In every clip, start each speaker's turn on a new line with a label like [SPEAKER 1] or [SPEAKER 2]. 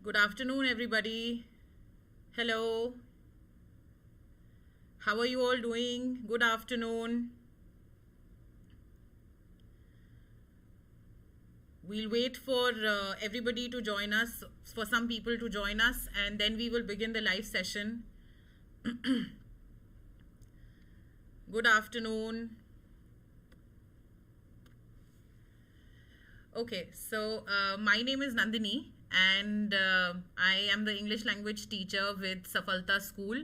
[SPEAKER 1] Good afternoon, everybody. Hello. How are you all doing? Good afternoon. We'll wait for everybody to join us, for some people to join us, and then we will begin the live session. Good afternoon. Okay, so my name is Nandini, and I am the English language teacher with Safalta School.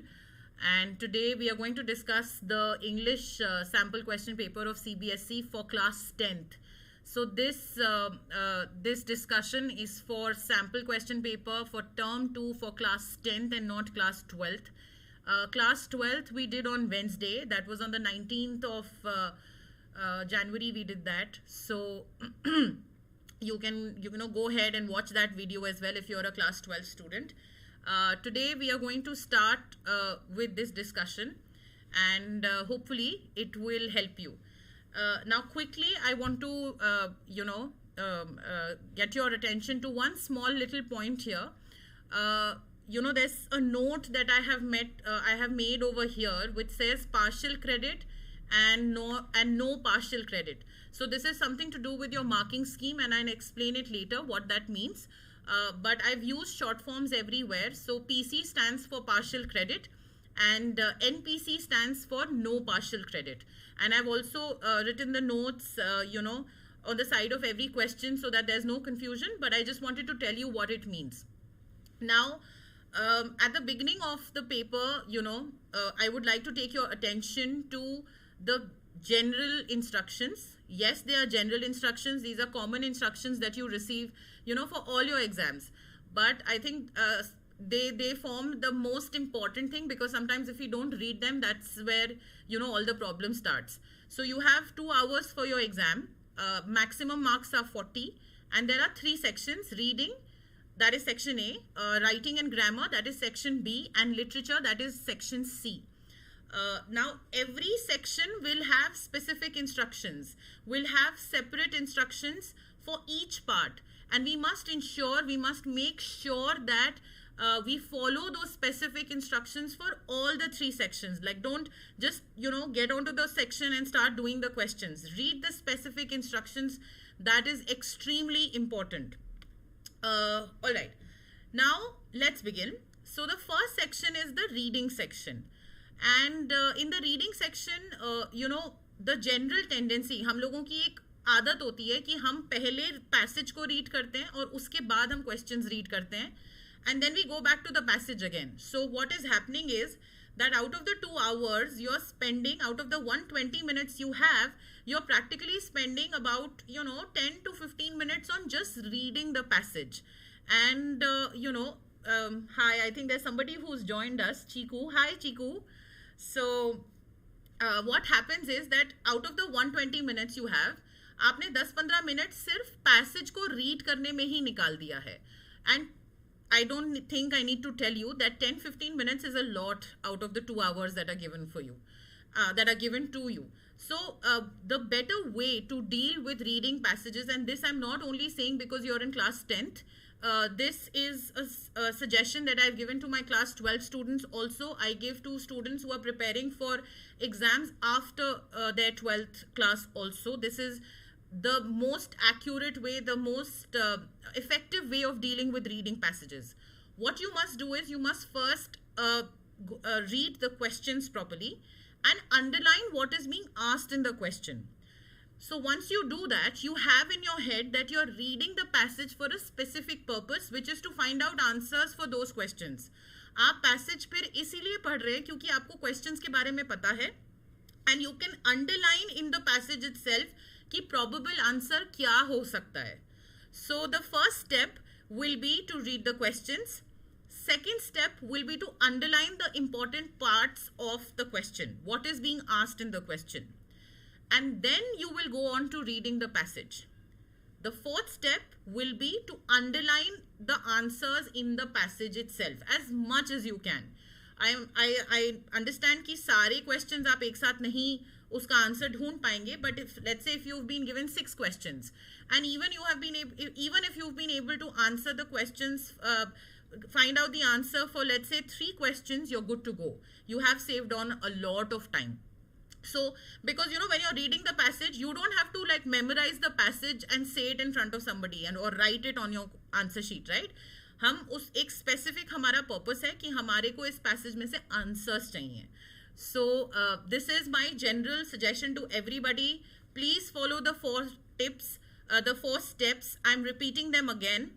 [SPEAKER 1] And today we are going to discuss the English sample question paper of CBSE for class 10th. So this discussion is for sample question paper for term 2 for class 10th and not class 12th. Class 12th we did on Wednesday. That was on the 19th of January we did that. So you can go ahead and watch that video as well if you're a class 12 student. Today we are going to start with this discussion, and hopefully it will help you. Now quickly I want to get your attention to one small little point here. There's a note that I have made over here which says partial credit and no partial credit. So this is something to do with your marking scheme, and I'll explain it later what that means. But I've used short forms everywhere. So PC stands for partial credit, and NPC stands for no partial credit. And I've also written the notes, on the side of every question so that there's no confusion. But I just wanted to tell you what it means. Now, at the beginning of the paper, I would like to take your attention to the general instructions. Yes, they are general instructions. These are common instructions that you receive, for all your exams. But I think they form the most important thing, because sometimes if you don't read them, that's where, all the problem starts. So you have 2 hours for your exam. Maximum marks are 40. And there are 3 sections: reading, that is section A, writing and grammar, that is section B, and literature, that is section C. Now, every section will have specific instructions, will have separate instructions for each part. And we must make sure that we follow those specific instructions for all the 3 sections. Like, don't just, get onto the section and start doing the questions. Read the specific instructions. That is extremely important. All right. Now, let's begin. So, the first section is the reading section. And in the reading section, the general tendency, हम लोगों की एक आदत होती है कि हम पहले पैसेज को रीड करते हैं और उसके बाद हम क्वेश्चंस रीड करते हैं, and then we go back to the passage again. So what is happening is that out of the 2 hours you're spending, out of the 120 minutes you have, you're practically spending about 10 to 15 minutes on just reading the passage. And hi, I think there's somebody who's joined us, Chiku. Hi Chiku. So what happens is that out of the 120 minutes you have, आपने 10-15 minute सिर्फ passage को read करने में ही निकाल दिया है. And I don't think I need to tell you that 10-15 minutes is a lot out of the 2 hours that are given for you, that are given to you. So the better way to deal with reading passages, and this I'm not only saying because you're in class 10th, this is a suggestion that I've given to my class 12 students also. I give to students who are preparing for exams after their 12th class also. This is the most accurate way, the most effective way of dealing with reading passages. What you must do is you must first read the questions properly and underline what is being asked in the question. So once you do that, you have in your head that you're reading the passage for a specific purpose, which is to find out answers for those questions. आप passage फिर इसीलिए पढ़ रहे हैं क्योंकि आपको questions के बारे में पता है, and you can underline in the passage itself कि probable answer क्या हो सकता है. So the first step will be to read the questions. Second step will be to underline the important parts of the question, what is being asked in the question. And then you will go on to reading the passage. The fourth step will be to underline the answers in the passage itself as much as you can. I understand कि सारे questions आप एक साथ नहीं उसका answer ढूंढ पाएंगे. But if let's say if you've been given 6 questions and even if you've been able to answer the questions, find out the answer for let's say 3 questions, you're good to go. You have saved on a lot of time. So because when you're reading the passage, you don't have to like memorize the passage and say it in front of somebody or write it on your answer sheet, right? हम उस एक specific हमारा purpose है कि हमारे को इस passage में से answers चाहिए. So this is my general suggestion to everybody. Please follow the 4 tips, the 4 steps. I'm repeating them again.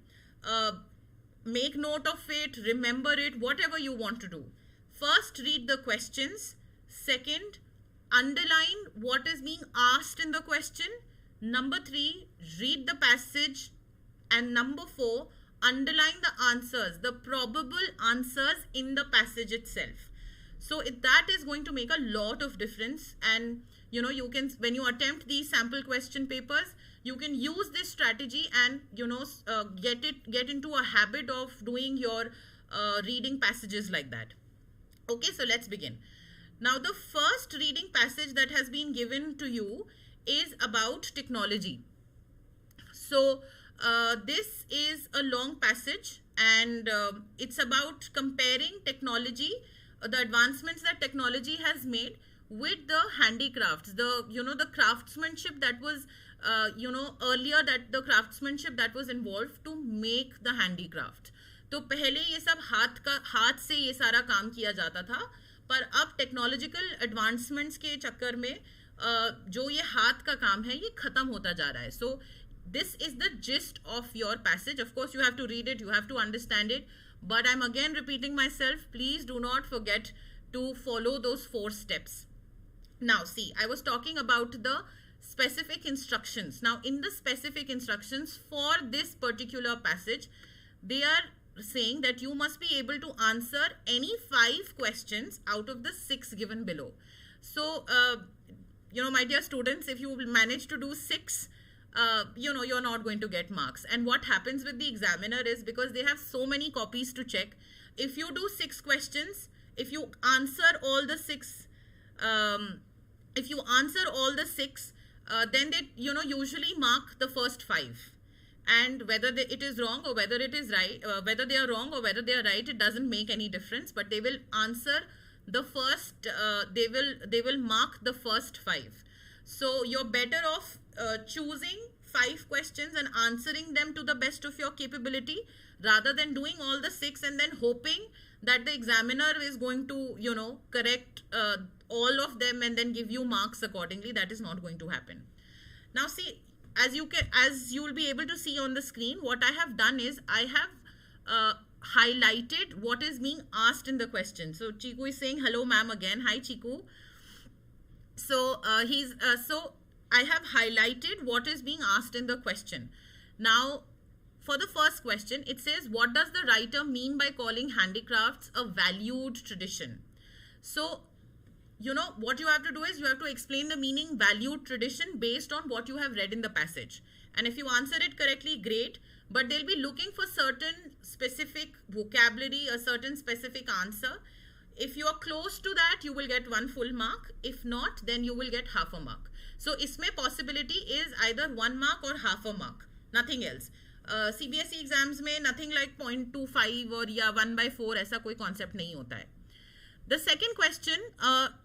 [SPEAKER 1] Make note of it, remember it, whatever you want to do. First, read the questions. Second, underline what is being asked in the question. Number 3, read the passage. And number 4, underline the answers, the probable answers in the passage itself. So that is going to make a lot of difference. And you can, when you attempt these sample question papers, you can use this strategy and get into a habit of doing your reading passages like that. Okay, so let's begin. Now the first reading passage that has been given to you is about technology. So this is a long passage, and it's about comparing technology, the advancements that technology has made with the handicrafts, the craftsmanship that was earlier, that the craftsmanship that was involved to make the handicraft. तो पहले ये सब हाथ से ये सारा काम किया जाता था, पर अब टेक्नोलॉजिकल एडवांसमेंट्स के चक्कर में जो ये हाथ का काम है ये खत्म होता जा रहा है. So this is the gist of your passage. Of course, you have to read it, you have to understand it, but I'm again repeating myself. Please do not forget to follow those 4 steps. Now, see, I was talking about the specific instructions. Now, in the specific instructions for this particular passage, they are saying that you must be able to answer any 5 questions out of the 6 given below. So, my dear students, if you manage to do 6, you're not going to get marks. And what happens with the examiner is, because they have so many copies to check, if you do 6 questions, if you answer all the 6, then they usually mark the first 5, and whether it is wrong or whether it is right, whether they are wrong or whether they are right, it doesn't make any difference, but they will answer the first, they will mark the first 5. So you're better off choosing 5 questions and answering them to the best of your capability, rather than doing all the 6 and then hoping that the examiner is going to correct all of them and then give you marks accordingly. That is not going to happen. Now see, as you will be able to see on the screen, what I have done is I have highlighted what is being asked in the question. So Chiku is saying hello ma'am again. Hi Chiku. So so I have highlighted what is being asked in the question. Now for the first question, it says, what does the writer mean by calling handicrafts a valued tradition? So what you have to do is you have to explain the meaning valued tradition based on what you have read in the passage. And if you answer it correctly, great, but they'll be looking for certain specific vocabulary, a certain specific answer. If you are close to that, you will get 1 full mark. If not, then you will get half a mark. So isme possibility is either 1 mark or half a mark, nothing else. CBSE exams में nothing like 0.25 or या 1/4 ऐसा कोई concept नहीं होता है. The second question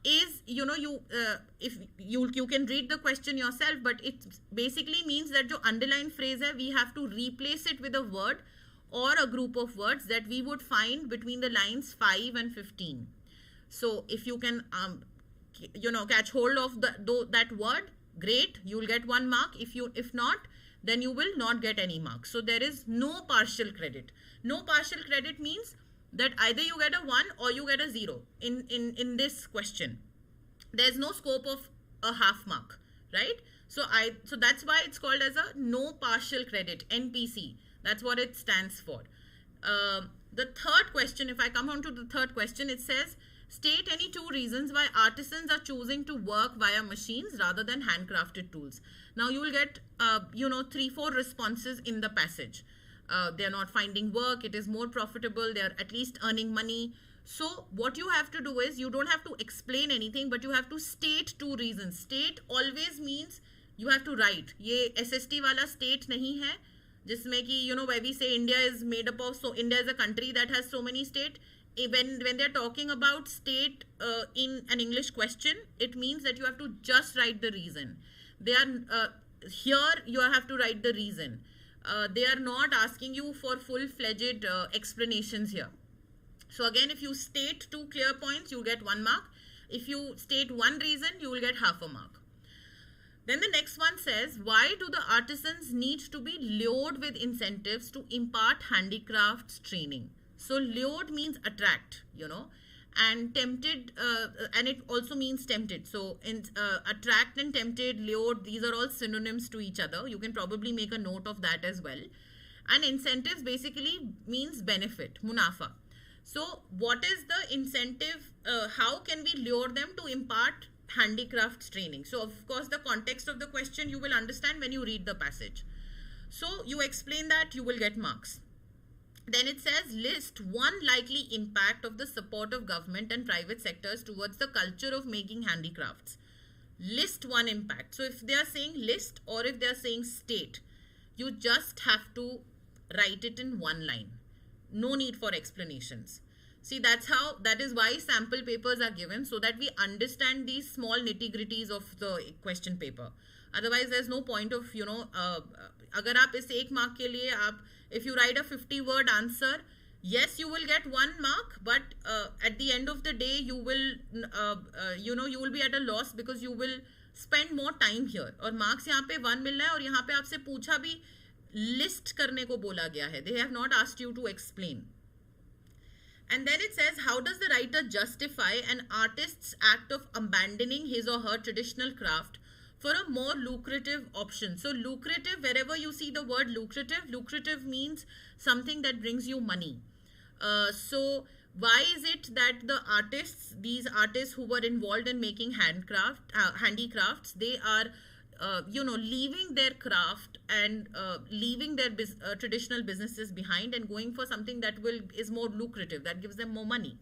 [SPEAKER 1] is, if you can read the question yourself, but it basically means that जो underline phrase है, we have to replace it with a word or a group of words that we would find between the lines 5 and 15. So if you can, catch hold of that word, great, you will get 1 mark. If not, then you will not get any marks. So there is no partial credit. No partial credit means that either you get a 1 or you get a 0 in this question. There's no scope of a half mark, right? So that's why it's called as a no partial credit, NPC. That's what it stands for. The third question, if I come on to the third question, it says, state any 2 reasons why artisans are choosing to work via machines rather than handcrafted tools. Now you will get 3-4 responses in the passage. They're not finding work, it is more profitable, they're at least earning money. So what you have to do is, you don't have to explain anything, but you have to state two reasons. State always means you have to write. ये SST वाला state नहीं है, जिसमें कि where we say India is made up of, so India is a country that has so many states. When they're talking about state in an English question, it means that you have to just write the reason. They are here you have to write the reason. They are not asking you for full-fledged explanations here. So again, if you state two clear points, you get 1 mark. If you state one reason, you will get half a mark. Then the next one says, why do the artisans need to be lured with incentives to impart handicrafts training? So lured means attract, and tempted, and it also means tempted. So in attract and tempted, lured, these are all synonyms to each other. You can probably make a note of that as well. And incentives basically means benefit, munafa. So what is the incentive? How can we lure them to impart handicrafts training? So of course the context of the question you will understand when you read the passage. So you explain that, you will get marks. Then it says, list one likely impact of the support of government and private sectors towards the culture of making handicrafts. List one impact. So if they are saying list or if they are saying state, you just have to write it in one line. No need for explanations. See, that is why sample papers are given, so that we understand these small nitty-gritties of the question paper. Otherwise, there's no point of, agar aap is 1 mark ke liye, if you write a 50-word answer, yes, you will get 1 mark, but at the end of the day, you will, you will be at a loss because you will spend more time here. और marks यहाँ पे 1 मिल रहा है और यहाँ पे आपसे पूछा भी list करने को बोला गया है. They have not asked you to explain. And then it says, how does the writer justify an artist's act of abandoning his or her traditional craft for a more lucrative option? So lucrative, wherever you see the word lucrative means something that brings you money. So why is it that the artists, these artists who were involved in making handicrafts, they are leaving their craft and leaving their traditional businesses behind and going for something that is more lucrative, that gives them more money?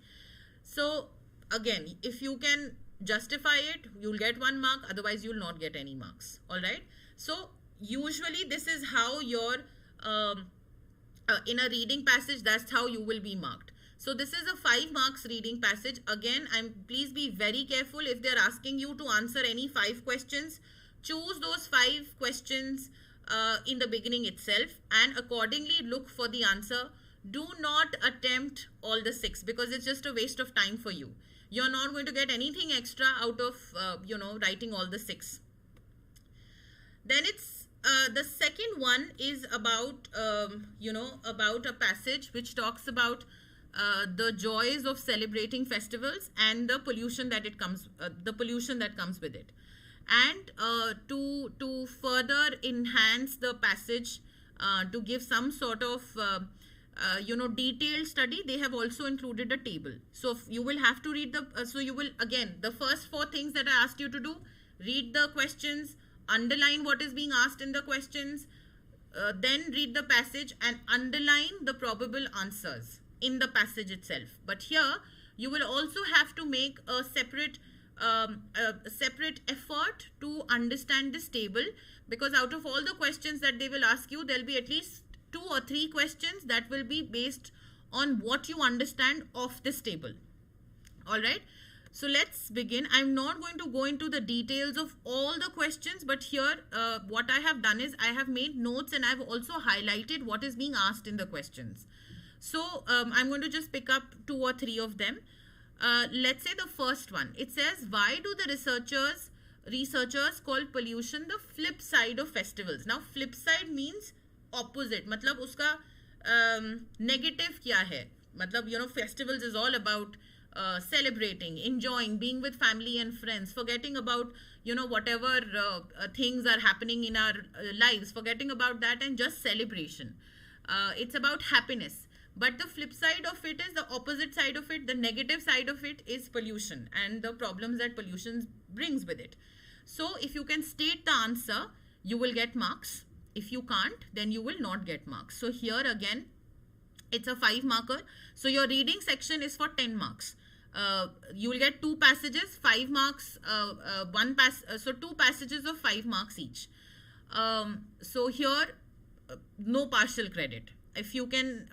[SPEAKER 1] So again, if you can justify it, you'll get 1 mark, otherwise you'll not get any marks. All right. So usually this is how your in a reading passage, that's how you will be marked. So this is a 5 marks reading passage. Again, please be very careful. If they're asking you to answer any 5 questions, choose those 5 questions in the beginning itself and accordingly look for the answer. Do not attempt all the 6 because it's just a waste of time for you. You're not going to get anything extra out of, writing all the 6. Then it's, the second one is about, about a passage which talks about the joys of celebrating festivals and the pollution that comes with it. And to further enhance the passage, to give some sort of detailed study, they have also included a table. So you will have to read the first 4 things that I asked you to do: read the questions, underline what is being asked in the questions, then read the passage and underline the probable answers in the passage itself. But here you will also have to make a separate effort to understand this table, because out of all the questions that they will ask you, there will be at least 2 or 3 questions that will be based on what you understand of this table. All right. So let's begin. I'm not going to go into the details of all the questions, but here what I have done is I have made notes and I've also highlighted what is being asked in the questions. So I'm going to just pick up 2 or 3 of them. Let's say the first one. It says, why do the researchers call pollution the flip side of festivals? Now flip side means opposite. मतलब उसका negative क्या है? मतलब festivals is all about celebrating, enjoying, being with family and friends, forgetting about whatever things are happening in our lives, forgetting about that and just celebration. It's about happiness. But the flip side of it is the opposite side of it. The negative side of it is pollution and the problems that pollution brings with it. So if you can state the answer, you will get marks. If you can't, then you will not get marks. So here again, It's a 5 marker. So your reading section is for 10 marks. You will get 2 passages, 5 marks, so 2 passages of 5 marks each. So here, no partial credit. If you can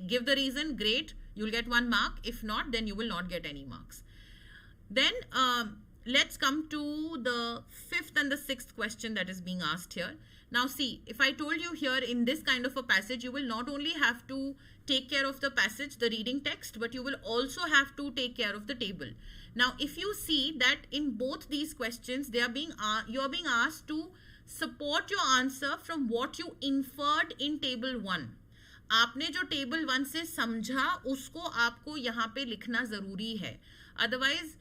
[SPEAKER 1] give the reason, great, you'll get 1 mark. If not, then you will not get any marks. Then let's come to the 5th and the 6th question that is being asked here. Now see, if I told you here in this kind of a passage, you will not only have to take care of the passage, the reading text, but you will also have to take care of the table. Now if you see that in both these questions, you are being asked to support your answer from what you inferred in table 1. आपने जो table 1 से समझा उसको आपको यहाँ पे लिखना ज़रूरी है. Otherwise,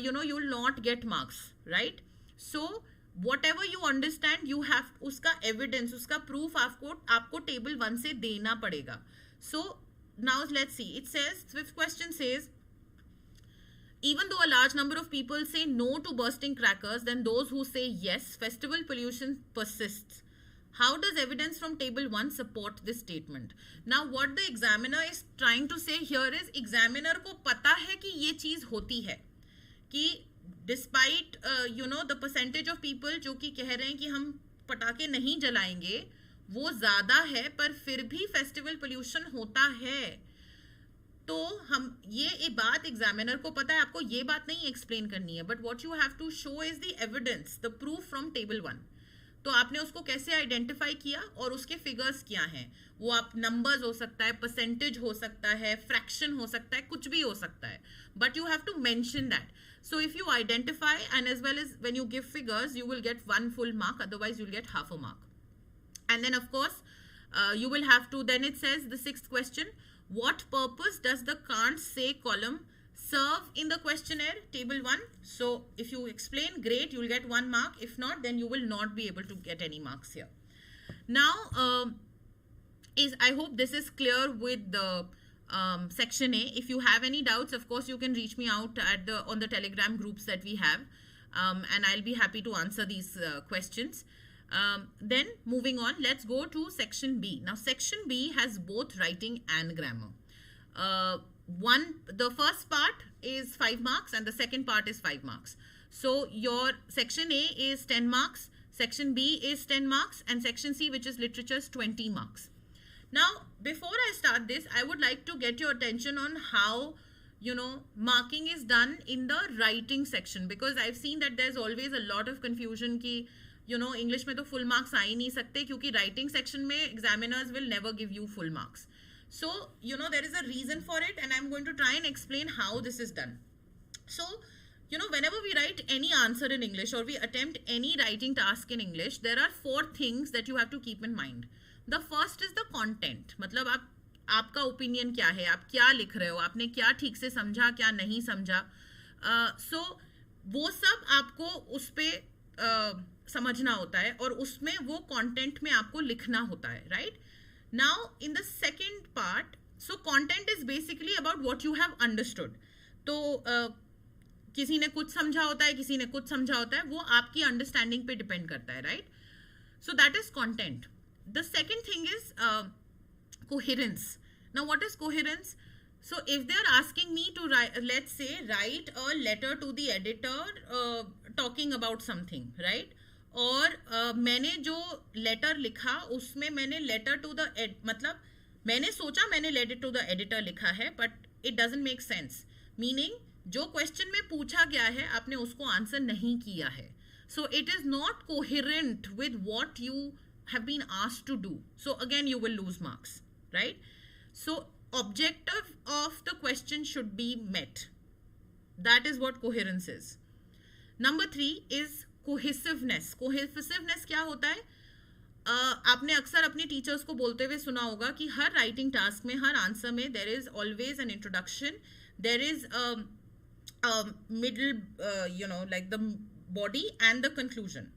[SPEAKER 1] you will not get marks, right? So whatever you understand, you have उसका evidence, उसका proof आपको table 1 से देना पड़ेगा. So now let's see. It says, 5th question says, even though a large number of people say no to bursting crackers than those who say yes, festival pollution persists. How does evidence from table 1 support this statement? Now what the examiner is trying to say here is, examiner को पता है कि ये चीज़ होती है, कि despite the percentage of people जो कि कह रहे हैं कि हम पटाखे नहीं जलाएंगे, वो ज़्यादा है, पर फिर भी फेस्टिवल पोल्यूशन होता है. तो हम ये बात एग्जामिनर को पता है, आपको ये बात नहीं एक्सप्लेन करनी है, but what you have to show is the evidence, the proof from table 1. तो आपने उसको कैसे आइडेंटिफाई किया और उसके फिगर्स क्या हैं, वो आप नंबर्स हो सकता है, परसेंटेज हो सकता है, फ्रैक्शन हो सकता है, कुछ भी हो सकता है, but you have to mention that. So if you identify and as well as when you give figures, you will get 1 full mark, otherwise you'll get half a mark. And then of course, you will have to, then it says the 6th question, what purpose does the can't say column serve in the questionnaire, table 1? So if you explain, great, you will get 1 mark. If not, then you will not be able to get any marks here. Now, I hope this is clear with the section A. If you have any doubts, of course, you can reach me out at on the Telegram groups that we have, and I'll be happy to answer these questions. Then moving on, let's go to section B. Now section B has both writing and grammar. The first part is 5 marks and the second part is 5 marks. So your section A is 10 marks, section B is 10 marks, and section C, which is literature, is 20 marks. Now before I start this, I would like to get your attention on how marking is done in the writing section, because I've seen that there's always a lot of confusion कि English में तो full marks आ ही नहीं सकते, क्योंकि writing section में examiners will never give you full marks. So there is a reason for it, and I'm going to try and explain how this is done. So whenever we write any answer in English or we attempt any writing task in English, there are 4 things that you have to keep in mind. The first is the content. मतलब आपका opinion क्या है, आप क्या लिख रहे हो, आपने क्या ठीक से समझा, क्या नहीं समझा. So वो सब आपको उस पे समझना होता है और उसमें वो कंटेंट में आपको लिखना होता है, right? Now in the second part, so content is basically about what you have understood. तो किसी ने कुछ समझा होता है, किसी ने कुछ समझा होता है, वो आपकी अंडरस्टैंडिंग पे डिपेंड करता है, right? So that is content. The second thing is coherence. Now what is coherence? So if they are asking me to write, let's say write a letter to the editor talking about something, right? और मैंने जो letter लिखा उसमें मैंने letter to the मतलब मैंने सोचा मैंने लेटर टू द एडिटर लिखा है, but it doesn't make sense. Meaning जो क्वेश्चन में पूछा गया है आपने उसको आंसर नहीं किया है. So it is not coherent with what you have been asked to do. So again you will lose marks, right? So objective of the question should be met. That is what coherence is. Number 3 is cohesiveness. Cohesiveness क्या होता है? आपने अक्सर अपने teachers को बोलते हुए सुना होगा कि हर राइटिंग टास्क में, हर आंसर में there is always an introduction, there is a middle, like the body and the conclusion.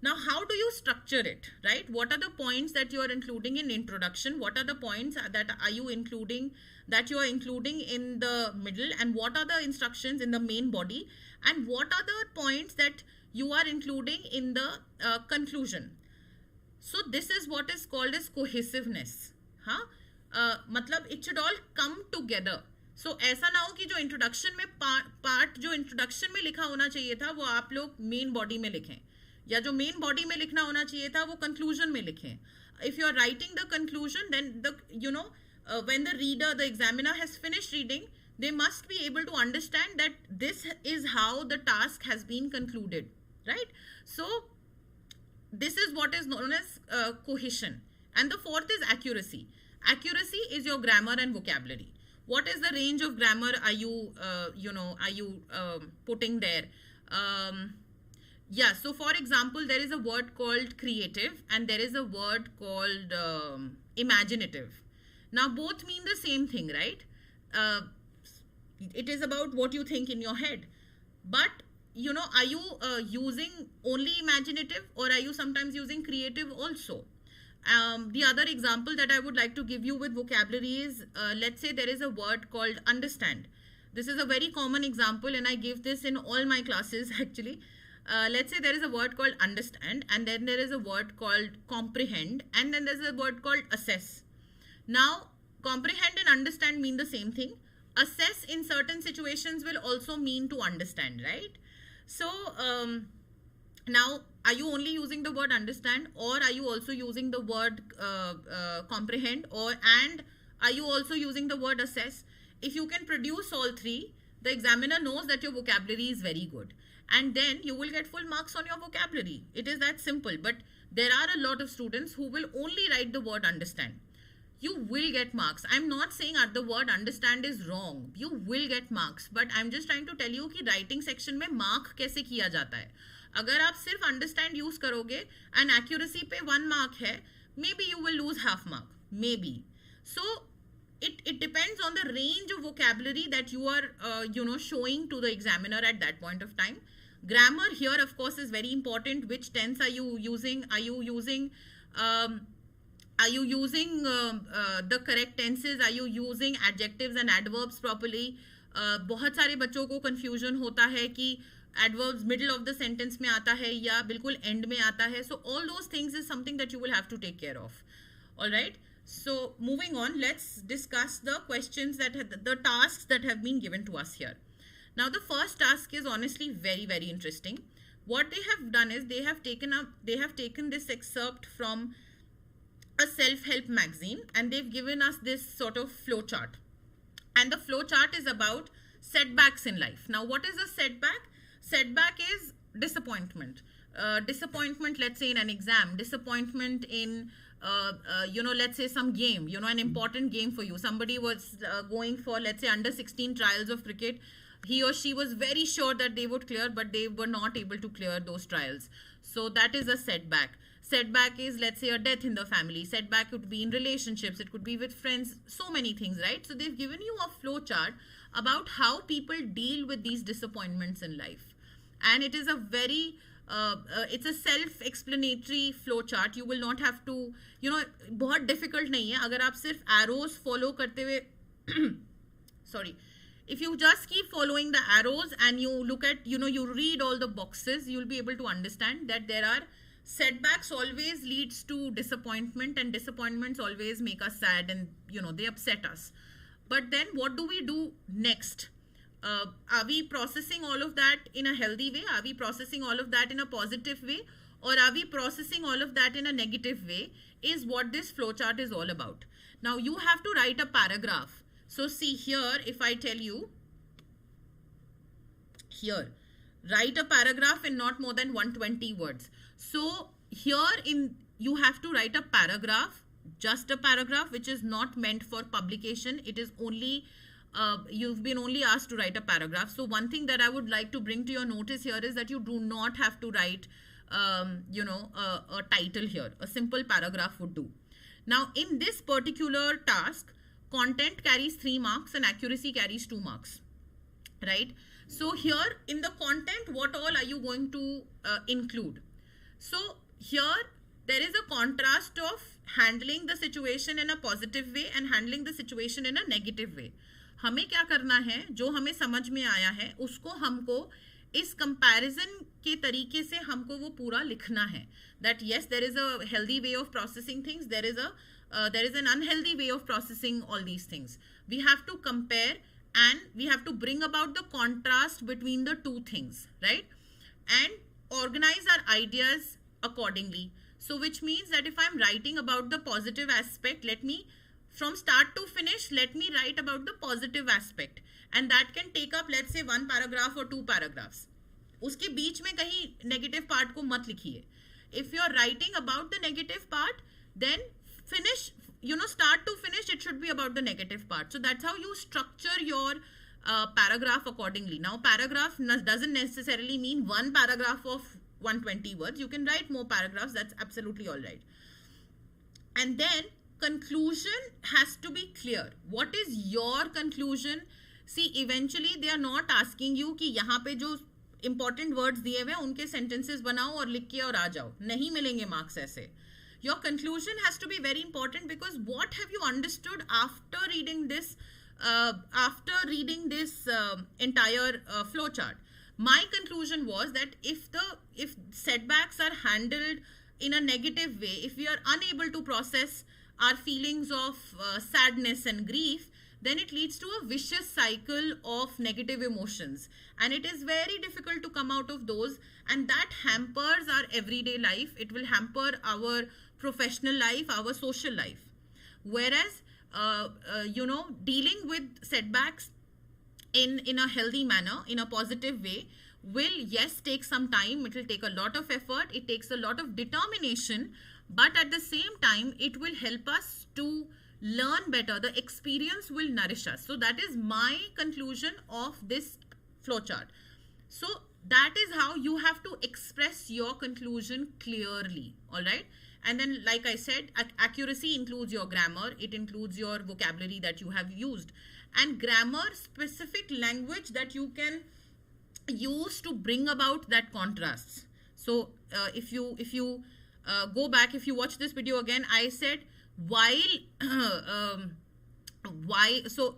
[SPEAKER 1] Now, how do you structure it, right? What are the points that you are including in introduction? What are the points that you are including in the middle? And what are the instructions in the main body? And what are the points that you are including in the conclusion? So this is what is called as cohesiveness. मतलब it should all come together. So ऐसा ना हो कि जो introduction में part जो introduction में लिखा होना चाहिए था वो आप लोग मेन बॉडी में लिखें, या जो मेन बॉडी में लिखना होना चाहिए था वो कंक्लूजन में लिखें. If you are writing the conclusion, then when the reader, the examiner has finished reading, they must be able to understand that this is how the task has been concluded, right? So this is what is known as cohesion. And the fourth is accuracy. Accuracy is your grammar and vocabulary. What is the range of grammar are you putting there? Yeah, so for example, there is a word called creative and there is a word called imaginative. Now both mean the same thing, right? It is about what you think in your head. But, are you using only imaginative, or are you sometimes using creative also? The other example that I would like to give you with vocabulary is, let's say there is a word called understand. This is a very common example and I give this in all my classes actually. Let's say there is a word called understand, and then there is a word called comprehend, and then there's a word called assess. Now, comprehend and understand mean the same thing. Assess in certain situations will also mean to understand, right? So, now, are you only using the word understand, or are you also using the word comprehend, and are you also using the word assess? If you can produce all three, the examiner knows that your vocabulary is very good. And then you will get full marks on your vocabulary. It is that simple. But there are a lot of students who will only write the word understand. You will get marks. I'm not saying that the word understand is wrong. You will get marks. But I'm just trying to tell you कि writing section में mark कैसे किया जाता है. अगर आप सिर्फ understand use करोगे and accuracy पे 1 mark है, maybe you will lose half mark. Maybe. So it depends on the range of vocabulary that you are showing to the examiner at that point of time. Grammar here, of course, is very important. Which tense are you using? Are you using the correct tenses? Are you using adjectives and adverbs properly? बहुत सारे बच्चों को confusion होता है कि adverbs middle of the sentence में आता है या बिल्कुल end में आता है. So all those things is something that you will have to take care of. All right. So moving on, let's discuss the questions the tasks that have been given to us here. Now the first task is honestly very, very interesting. What they have done is they have taken this excerpt from a self-help magazine and they've given us this sort of flow chart. And the flow chart is about setbacks in life. Now what is a setback? Setback is disappointment. Disappointment, let's say in an exam, disappointment in let's say some game, an important game for you. Somebody was going for, let's say, under 16 trials of cricket. He or she was very sure that they would clear, but they were not able to clear those trials. So that is a setback. Setback is, let's say, a death in the family. Setback could be in relationships. It could be with friends. So many things, right? So they've given you a flow chart about how people deal with these disappointments in life. And it is a very it's a self-explanatory flow chart. You will not have to, बहुत difficult नहीं है. अगर आप सिर्फ arrows follow करते हुए, sorry, if you just keep following the arrows and you look at, you read all the boxes, you'll be able to understand that there are setbacks always leads to disappointment, and disappointments always make us sad and, they upset us. But then what do we do next? Are we processing all of that in a healthy way? Are we processing all of that in a positive way? Or are we processing all of that in a negative way? Is what this flowchart is all about. Now you have to write a paragraph. So see here, if I tell you, here, write a paragraph in not more than 120 words. So here you have to write a paragraph, just a paragraph, which is not meant for publication. It is only you've been only asked to write a paragraph. So one thing that I would like to bring to your notice here is that you do not have to write, a title here. A simple paragraph would do. Now, in this particular task, content carries 3 marks and accuracy carries 2 marks, right? So here in the content, what all are you going to include? So here there is a contrast of handling the situation in a positive way and handling the situation in a negative way. हमें क्या करना है, जो हमें समझ में आया है उसको हमको इस कंपैरिजन के तरीके से हमको वो पूरा लिखना है, that yes, there is a healthy way of processing things, there is an unhealthy way of processing all these things. We have to compare and we have to bring about the contrast between the two things, right? And organize our ideas accordingly. So which means that if I'm writing about the positive aspect, let me, from start to finish, let me write about the positive aspect, and that can take up, let's say, 1 paragraph or 2 paragraphs. उसके बीच में कहीं negative part को मत लिखिए. If you're writing about the negative part, then finish, start to finish, it should be about the negative part. So that's how you structure your paragraph accordingly. Now, paragraph doesn't necessarily mean one paragraph of 120 words. You can write more paragraphs. That's absolutely all right. And then conclusion has to be clear. What is your conclusion? See, eventually they are not asking you कि यहाँ पे जो important words दिए हुए उनके sentences बनाओ और लिख के और आ जाओ. नहीं मिलेंगे marks ऐसे. Your conclusion has to be very important, because what have you understood after reading this entire flowchart? My conclusion was that if setbacks are handled in a negative way, if we are unable to process our feelings of sadness and grief, then it leads to a vicious cycle of negative emotions, and it is very difficult to come out of those, and that hampers our everyday life. It will hamper our professional life, our social life. Whereas dealing with setbacks in a healthy manner, in a positive way, will, yes, take some time. It will take a lot of effort. It takes a lot of determination, but at the same time, it will help us to learn better. The experience will nourish us. So that is my conclusion of this flowchart. So that is how you have to express your conclusion clearly. All right. And then, like I said, accuracy includes your grammar. It includes your vocabulary that you have used, and grammar specific language that you can use to bring about that contrast. So if you go back, if you watch this video again, I said so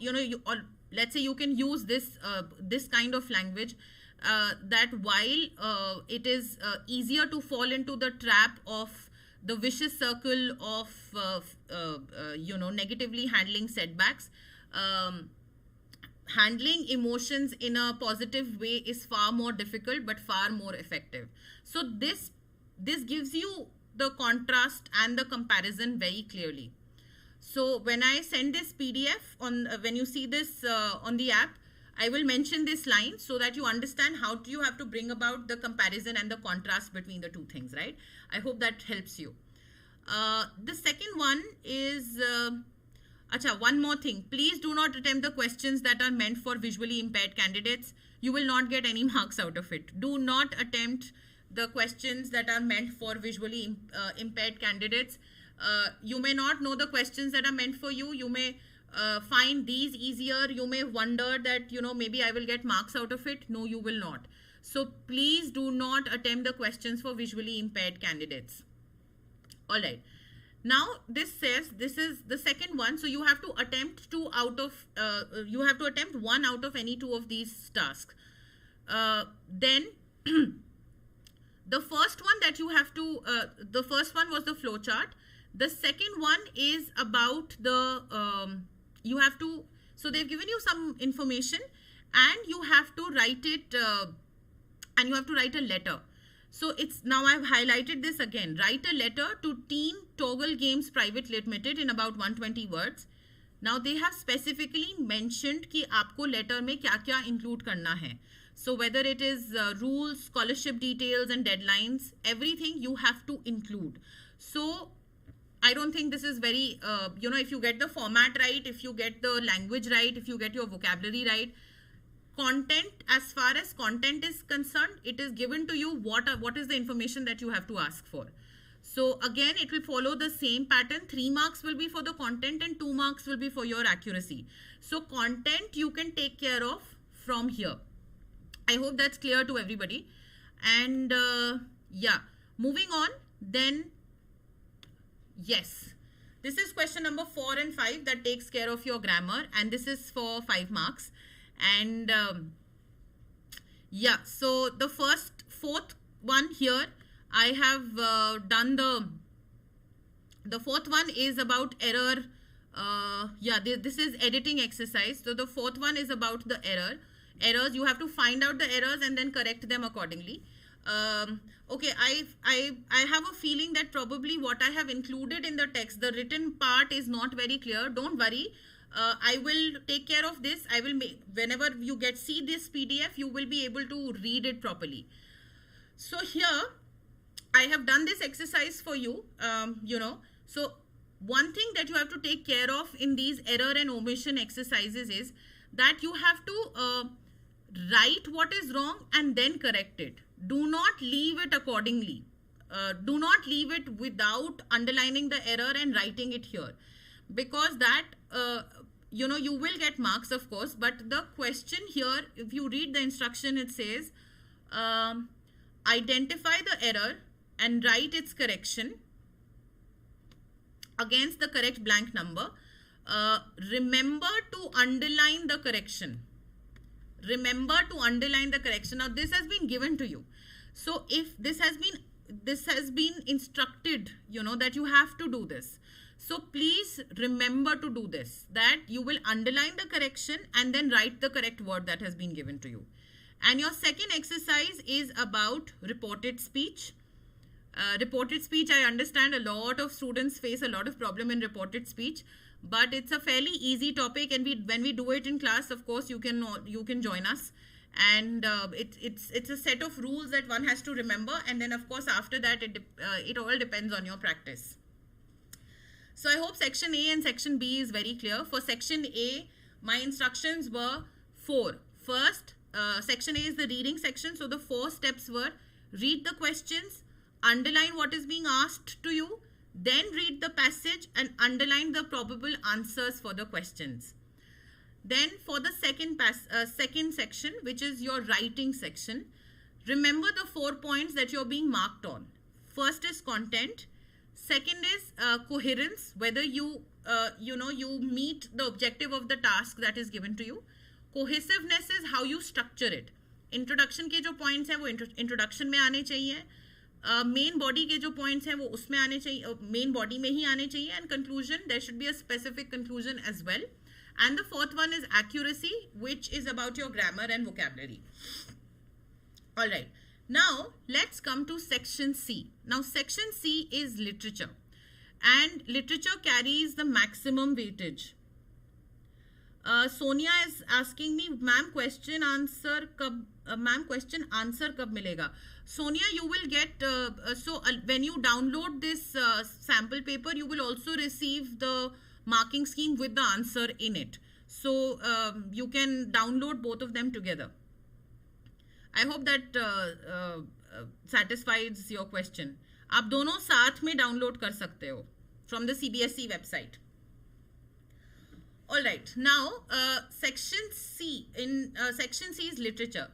[SPEAKER 1] let's say you can use this kind of language, that while it is easier to fall into the trap of the vicious circle of negatively handling setbacks, handling emotions in a positive way is far more difficult but far more effective. So this gives you the contrast and the comparison very clearly. So when I send this PDF on when you see this on the app, I will mention this line so that you understand how you have to bring about the comparison and the contrast between the two things, right? I hope that helps you. The second one is, one more thing. Please do not attempt the questions that are meant for visually impaired candidates. You will not get any marks out of it. Do not attempt the questions that are meant for visually impaired candidates. You may not know the questions that are meant for you. You may find these easier. You may wonder that, maybe I will get marks out of it. No, you will not. So please do not attempt the questions for visually impaired candidates. All right. Now this says this is the second one. So you have to attempt one out of any two of these tasks. Then the first one that you have to, the first one was the flowchart. The second one is about the, so they've given you some information and you have to write it, and you have to write a letter. So it's, now I've highlighted this again. Write a letter to Teen Toggle Games Private Limited in about 120 words. Now they have specifically mentioned कि आपको letter में क्या-क्या include करना है. So whether it is rules, scholarship details and deadlines, everything you have to include. So I don't think this is very, if you get the format right, if you get the language right, if you get your vocabulary right, content, as far as content is concerned, it is given to you what is the information that you have to ask for. So again, it will follow the same pattern. 3 marks will be for the content and 2 marks will be for your accuracy. So content you can take care of from here. I hope that's clear to everybody. And yeah, moving on then. Yes, this is question number 4 and 5 that takes care of your grammar, and this is for 5 marks. And Yeah, so the fourth one here, I have done the fourth one is about error. This is editing exercise. So the fourth one is about the errors. You have to find out the errors and then correct them accordingly. Okay, I have a feeling that probably what I have included in the text, the written part is not very clear. Don't worry. I will take care of this. I will make, whenever you see this PDF, you will be able to read it properly. So here, I have done this exercise for you, So one thing that you have to take care of in these error and omission exercises is that you have to write what is wrong and then correct it. Do not leave it accordingly. Do not leave it without underlining the error and writing it here. Because that, you will get marks, of course. But the question here, if you read the instruction, it says, identify the error and write its correction against the correct blank number. Remember to underline the correction. Remember to underline the correction. Now this has been given to you. So if this has been instructed, that you have to do this. So please remember to do this, that you will underline the correction and then write the correct word that has been given to you. And your second exercise is about reported speech. Reported speech, I understand a lot of students face a lot of problem in reported speech, but it's a fairly easy topic, and when we do it in class, of course, you can join us. And it's a set of rules that one has to remember, and then of course after that it all depends on your practice. So I hope section A and section B is very clear. For section A, my instructions were 4. First, section A is the reading section. So the 4 steps were: read the questions, underline what is being asked to you, then read the passage and underline the probable answers for the questions. Then for the second section, which is your writing section, remember the 4 points that you're being marked on. First is content. Second is coherence, whether you meet the objective of the task that is given to you. Cohesiveness is how you structure it. Introduction के जो points हैं वो introduction में आने चाहिए. Main body के जो points हैं वो उसमें आने चाहिए, main body में ही आने चाहिए. And conclusion, there should be a specific conclusion as well. And the fourth one is accuracy, which is about your grammar and vocabulary. All right. Now, let's come to section C. Now, section C is literature. And literature carries the maximum weightage. Sonia is asking me, ma'am, question answer kab milega? Sonia, you will get, when you download this sample paper, you will also receive the marking scheme with the answer in it. So you can download both of them together. I hope that satisfies your question. आप दोनों साथ में download कर सकते हो from the CBSE website. All right. Now, section C is literature.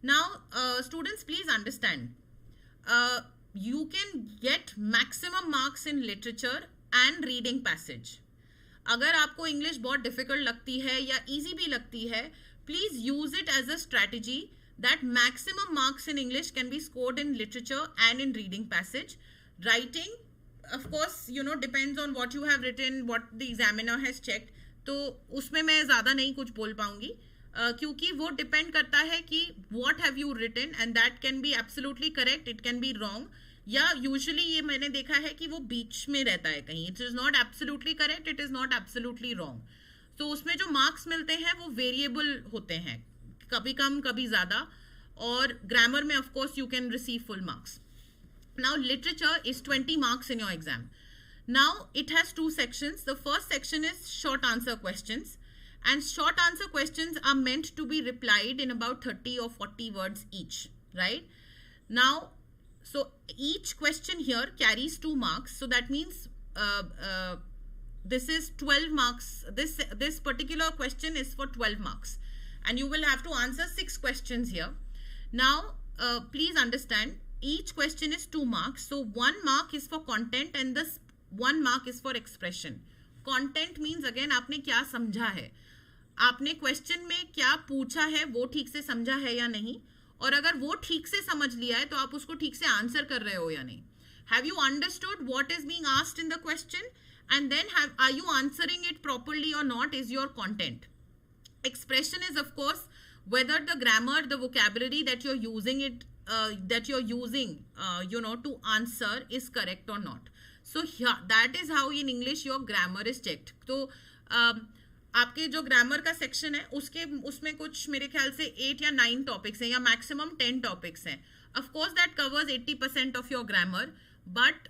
[SPEAKER 1] Now, students, please understand. You can get maximum marks in literature and reading passage. अगर आपको English बहुत difficult लगती है या easy भी लगती है, please use it as a strategy that maximum marks in English can be scored in literature and in reading passage. Writing, of course, depends on what you have written, what the examiner has checked. तो उसमें मैं ज़्यादा नहीं कुछ बोल पाऊँगी, क्योंकि वो depend करता है कि what have you written, and that can be absolutely correct, it can be wrong, या usually ये मैंने देखा है कि वो बीच में रहता है कहीं. It is not absolutely correct, it is not absolutely wrong. तो उसमें जो marks मिलते हैं वो variable होते हैं, कभी कम कभी ज़्यादा, और grammar में of course you can receive full marks. Now literature is 20 marks in your exam. Now it has 2 sections. The first section is short answer questions, and short answer questions are meant to be replied in about 30 or 40 words each, right? Now, so each question here carries 2 marks. So that means this is 12 marks. This particular question is for 12 marks, and you will have to answer 6 questions here. Now, please understand, each question is 2 marks. So 1 mark is for content and this 1 mark is for expression. Content means again आपने क्या समझा है, आपने question में क्या पूछा है वो ठीक से समझा है या नहीं, और अगर वो ठीक से समझ लिया है तो आप उसको ठीक से आंसर कर रहे हो या नहीं. Have you understood what is being asked in the question? And then are you answering it properly or not is your content. Expression is of course whether the grammar, the vocabulary that you're using to answer is correct or not. So yeah, that is how in English your grammar is checked. तो आपके जो grammar का section है उसमें कुछ मेरे ख्याल से 8 या 9 टॉपिक्स हैं या मैक्सिमम 10 टॉपिक्स हैं. Of course that covers 80% of your grammar. But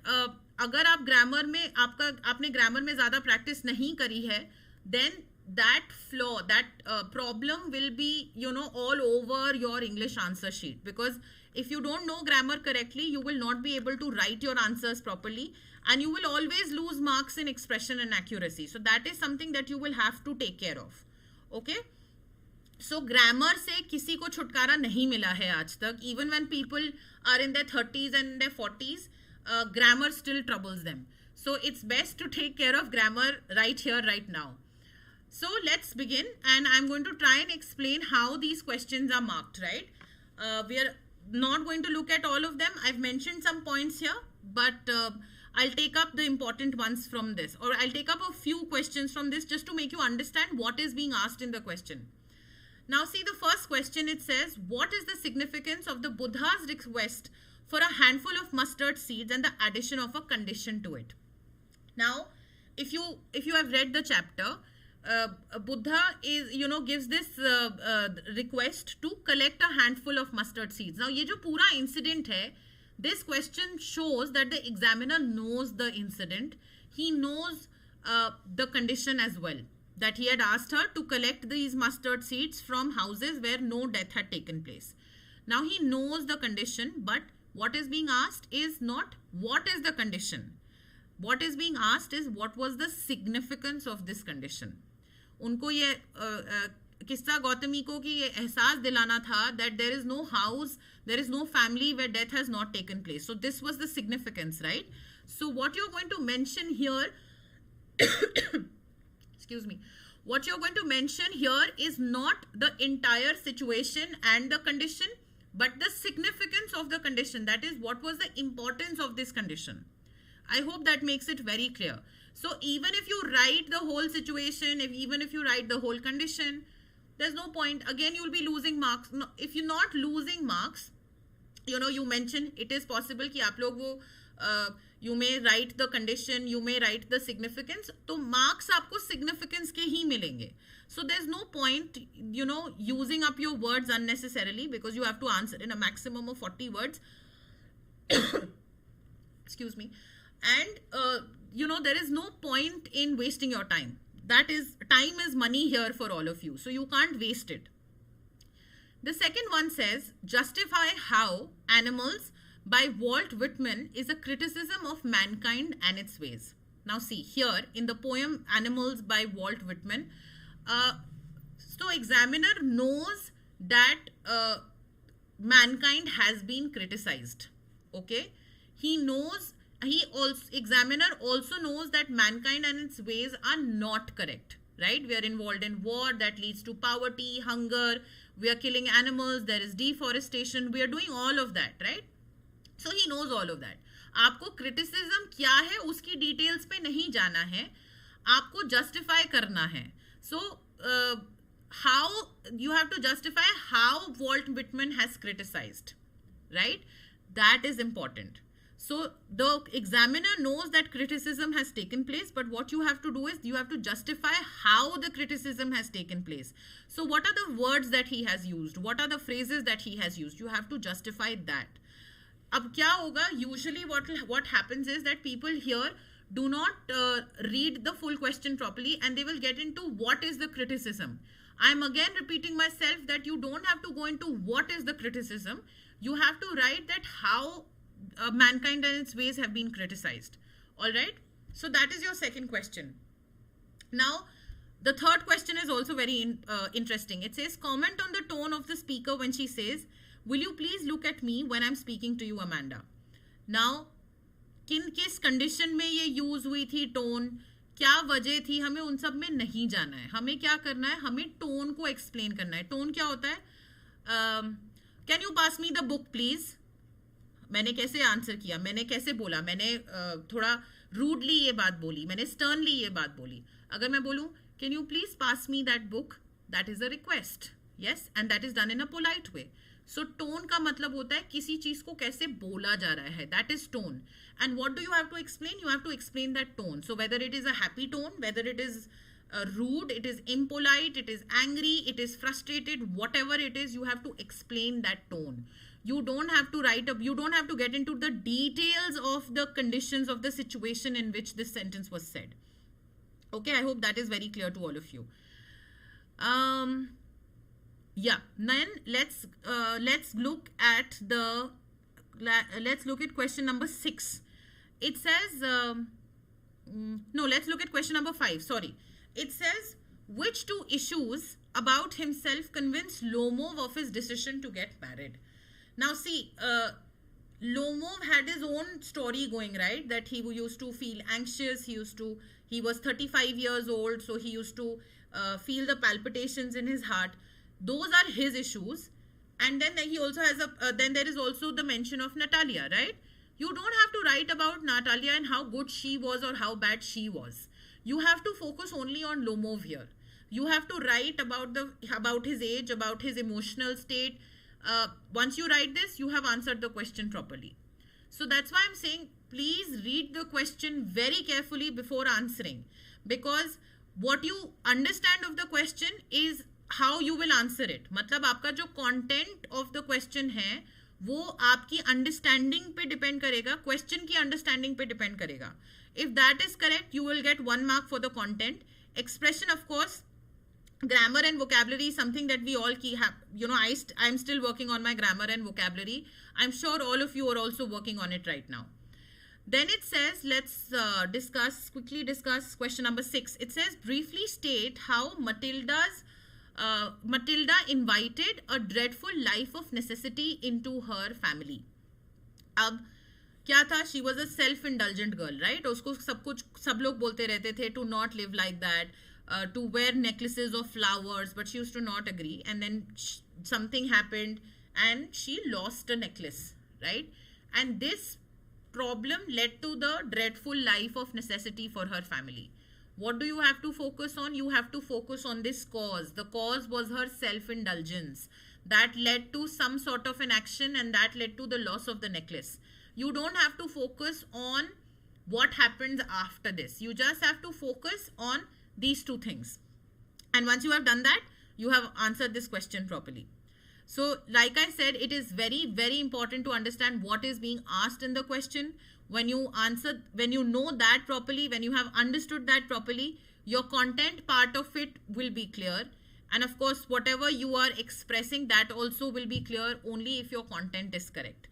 [SPEAKER 1] अगर आप ग्रामर में आपने ग्रामर में ज़्यादा प्रैक्टिस नहीं करी है, then that flaw, that problem will be all over your English answer sheet, because if you don't know grammar correctly you will not be able to write your answers properly and you will always lose marks in expression and accuracy. So that is something that you will have to take care of. Okay, so grammar से किसी को छुटकारा नहीं मिला है आज तक. Even when people are in their 30s and their 40s, grammar still troubles them. So it's best to take care of grammar right here, right now. So let's begin, and I'm going to try and explain how these questions are marked, right? We are not going to look at all of them. I've mentioned some points here, but I'll take up the important ones from this, or I'll take up a few questions from this just to make you understand what is being asked in the question. Now see the first question. It says, what is the significance of the Buddha's request for a handful of mustard seeds and the addition of a condition to it? Now, if you have read the chapter, Buddha gives this request to collect a handful of mustard seeds. Now ये जो पूरा incident है, this question shows that the examiner knows the incident. He knows the condition as well, that he had asked her to collect these mustard seeds from houses where no death had taken place. Now he knows the condition, but what is being asked is not what is the condition. What is being asked is what was the significance of this condition. उनको ये किस्सा गौतमी को कि ये एहसास दिलाना था that there is no house, there is no family where death has not taken place. So this was the significance, right? So what you're going to mention here excuse me, what you're going to mention here is not the entire situation and the condition, but the significance of the condition. That is, what was the importance of this condition. I hope that makes it very clear. So even if you write the whole situation, even if you write the whole condition, there's no point. Again, you'll be losing marks. No, if you're not losing marks, you mentioned it is possible कि आप लोग वो you may write the condition, you may write the significance. तो marks आपको significance के ही मिलेंगे. So there's no point, using up your words unnecessarily, because you have to answer in a maximum of 40 words. Excuse me. And there is no point in wasting your time. That is, time is money here for all of you, so you can't waste it. The second one says, justify how Animals by Walt Whitman is a criticism of mankind and its ways. Now see, here in the poem Animals by Walt Whitman, so examiner knows that mankind has been criticized. Okay, examiner also knows that mankind and its ways are not correct, right? We are involved in war that leads to poverty, hunger, we are killing animals, there is deforestation, we are doing all of that, right? So he knows all of that. आपको criticism क्या है उसकी details पे नहीं जाना है, आपको justify करना है. So how you have to justify how Walt Whitman has criticized, right? That is important. So the examiner knows that criticism has taken place, but what you have to do is you have to justify how the criticism has taken place. So what are the words that he has used? What are the phrases that he has used? You have to justify that. अब क्या होगा? Usually what happens is that people here do not read the full question properly, and they will get into what is the criticism. I am again repeating myself that you don't have to go into what is the criticism. You have to write that how mankind and its ways have been criticized. All right, so that is your second question. Now the third question is also very interesting. It says, comment on the tone of the speaker when she says, will you please look at me when I'm speaking to you, Amanda. Now किस condition में ये use हुई थी tone, क्या वजह थी, हमें उन सब में नहीं जाना है. हमें क्या करना है, हमें टोन को एक्सप्लेन करना है. टोन क्या होता है? Can you pass me the book please. मैंने कैसे आंसर किया, मैंने कैसे बोला, मैंने थोड़ा रूडली ये बात बोली, मैंने स्टर्नली ये बात बोली. अगर मैं बोलूँ can you please pass me that book, that is a request. Yes, and that is done in a polite way. So tone का मतलब होता है किसी चीज को कैसे बोला जा रहा है, that is tone. And what do you have to explain, you have to explain that tone. So whether it is a happy tone, whether it is rude, it is impolite, it is angry, it is frustrated, whatever it is, you have to explain that tone. You don't have to write up, you don't have to get into the details of the conditions of the situation in which this sentence was said. Okay, I hope that is very clear to all of you. Yeah, then let's look at question number 6. It says no, let's look at question number 5. Sorry. It says, which two issues about himself convinced Lomov of his decision to get married? Now see, Lomov had his own story going, right? That he used to feel anxious, he was 35 years old, so he used to feel the palpitations in his heart. Those are his issues. And then he also has then there is also the mention of Natalia, right? You don't have to write about Natalia and how good she was or how bad she was. You have to focus only on Lomov here. You have to write about his age, about his emotional state. Once you write this, you have answered the question properly. So that's why I'm saying, please read the question very carefully before answering. Because what you understand of the question is how you will answer it. मतलब आपका जो content of the question है, वो आपकी understanding पे depend करेगा, question की understanding पे depend करेगा. If that is correct, you will get 1 mark for the content. Expression, of course, grammar and vocabulary is something that we all have. You know, I'm still working on my grammar and vocabulary. I'm sure all of you are also working on it right now. Then it says, let's quickly discuss question number 6. It says, briefly state how Matilda invited a dreadful life of necessity into her family. अब क्या था, she was a self indulgent girl, right. उसको सब लोग बोलते रहते थे to not live like that, to wear necklaces of flowers, but she used to not agree. And then something happened and she lost a necklace, right. And this problem led to the dreadful life of necessity for her family. What do you have to focus on? You have to focus on this cause. The cause was her self-indulgence. That led to some sort of an action and that led to the loss of the necklace. You don't have to focus on what happens after this. You just have to focus on these two things. And once you have done that, you have answered this question properly. So, like I said, it is very, very important to understand what is being asked in the question. When you know that properly, when you have understood that properly, your content part of it will be clear. And of course, whatever you are expressing, that also will be clear only if your content is correct.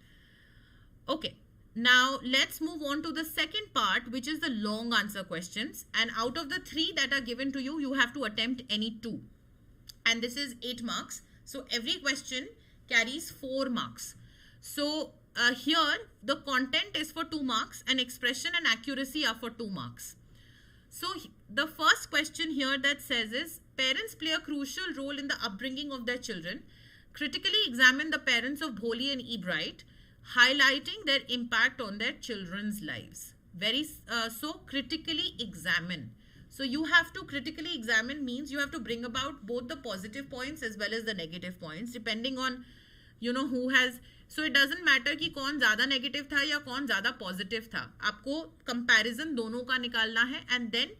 [SPEAKER 1] Okay, now let's move on to the second part, which is the long answer questions. And out of the 3 that are given to you, you have to attempt any 2. And this is 8 marks. So every question carries 4 marks. So here the content is for 2 marks and expression and accuracy are for 2 marks. So the first question here that says is, parents play a crucial role in the upbringing of their children. Critically examine the parents of Bholi and Ebright, highlighting their impact on their children's lives. So critically examine. So you have to critically examine means you have to bring about both the positive points as well as the negative points, depending on, you know, who has. So it doesn't matter कि कौन ज़्यादा negative था या कौन ज़्यादा positive था. आपको comparison दोनों का निकालना है and then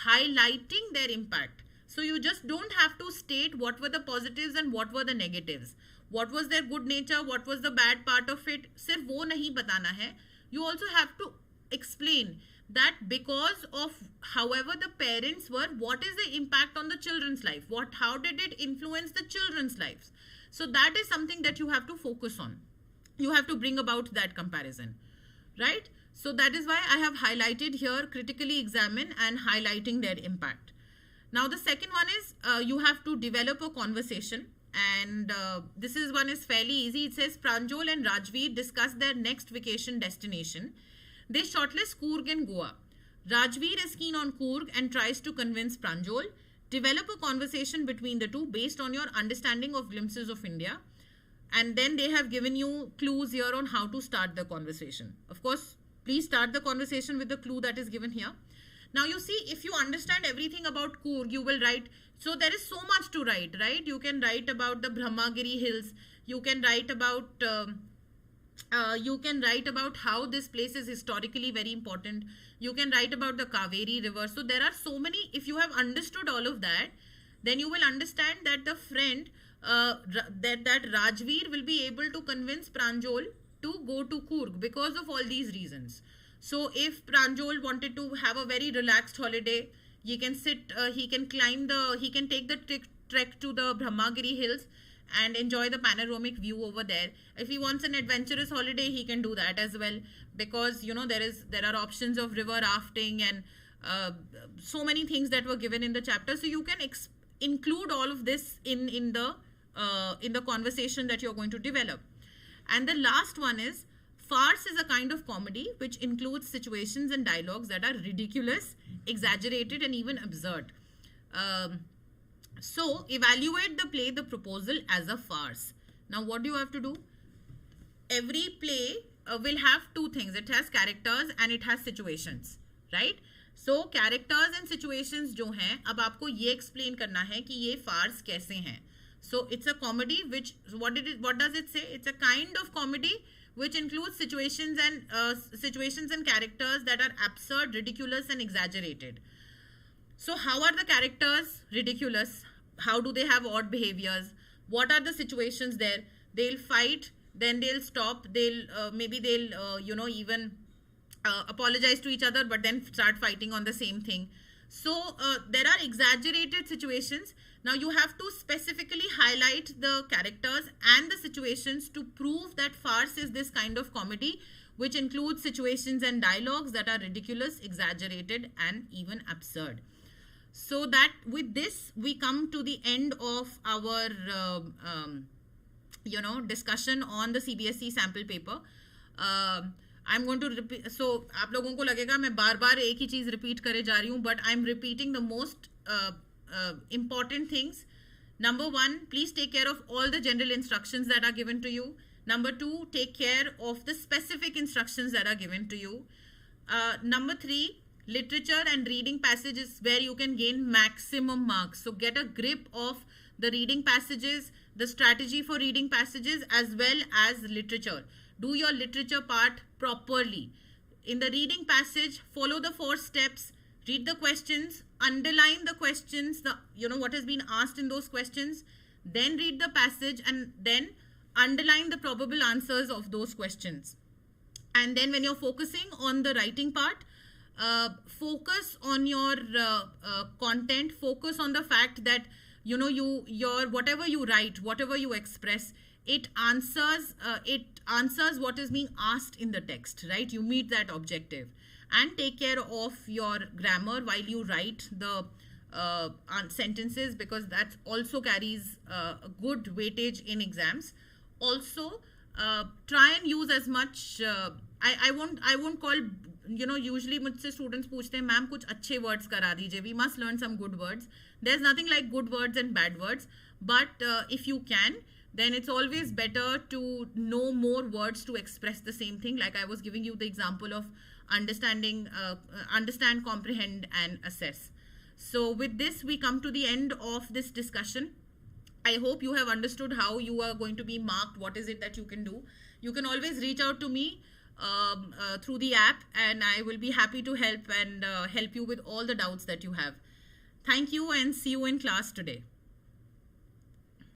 [SPEAKER 1] highlighting their impact. So you just don't have to state what were the positives and what were the negatives. What was their good nature, what was the bad part of it. सिर्फ वो नहीं बताना है. You also have to explain that because of however the parents were, what is the impact on the children's life? How did it influence the children's lives? So that is something that you have to focus on. You have to bring about that comparison, right? So that is why I have highlighted here critically examine and highlighting their impact. Now the second one is you have to develop a conversation. And this one is fairly easy. It says Pranjal and Rajveer discuss their next vacation destination. They shortlist Coorg and Goa. Rajveer is keen on Coorg and tries to convince Pranjal. Develop a conversation between the two based on your understanding of glimpses of India. And then they have given you clues here on how to start the conversation. Of course, please start the conversation with the clue that is given here. Now you see, if you understand everything about Coorg, you will write. So there is so much to write, right? You can write about the Brahmagiri hills. You can write about how this place is historically very important. You can write about the Kaveri river. So there are so many. If you have understood all of that, then you will understand that the friend that Rajveer will be able to convince Pranjal to go to Coorg because of all these reasons. So if Pranjal wanted to have a very relaxed holiday, he can take the trek to the Brahmagiri hills and enjoy the panoramic view over there. If he wants an adventurous holiday, he can do that as well, because there are options of river rafting and so many things that were given in the chapter. So you can include all of this in the conversation that you're going to develop. And the last one is, farce is a kind of comedy which includes situations and dialogues that are ridiculous, exaggerated, and even absurd. So evaluate the play, the proposal, as a farce. Now what do you have to do? Every play will have two things. It has characters and it has situations, right? So characters and situations जो हैं, अब आपको ये explain करना है कि ये farce कैसे हैं. So it's a comedy which, what does it say? It's a kind of comedy which includes situations and characters that are absurd, ridiculous, and exaggerated. So how are the characters ridiculous? How do they have odd behaviors? What are the situations there? They'll fight, then they'll stop, even apologize to each other, but then start fighting on the same thing. So there are exaggerated situations. Now you have to specifically highlight the characters and the situations to prove that farce is this kind of comedy which includes situations and dialogues that are ridiculous, exaggerated, and even absurd. So that with this we come to the end of our discussion on the CBSE sample paper. I'm going to repeat. So आप लोगों को लगेगा मैं बार-बार एक ही चीज़ repeat करे जा रही हूँ, but I'm repeating the most important things. Number one, please take care of all the general instructions that are given to you. Number two, take care of the specific instructions that are given to you. Number three, literature and reading passages where you can gain maximum marks. So get a grip of the reading passages, the strategy for reading passages, as well as literature. Do your literature part properly. In the reading passage, follow the 4 steps, read the questions, underline the questions, what has been asked in those questions, then read the passage and then underline the probable answers of those questions. And then when you're focusing on the writing part, focus on your content, focus on the fact that your whatever you write, whatever you express, it answers what is being asked in the text, right? You meet that objective. And take care of your grammar while you write the sentences, because that also carries a good weightage in exams. Also, try and use as much. I won't call. Usually मुझसे students पूछते हैं, ma'am कुछ अच्छे words करा दीजिए. We must learn some good words. There's nothing like good words and bad words. But if you can, then it's always better to know more words to express the same thing. Like I was giving you the example of understand, comprehend, and assess. So with this, we come to the end of this discussion. I hope you have understood how you are going to be marked. What is it that you can do? You can always reach out to me through the app, and I will be happy to help you with all the doubts that you have. Thank you, and see you in class today.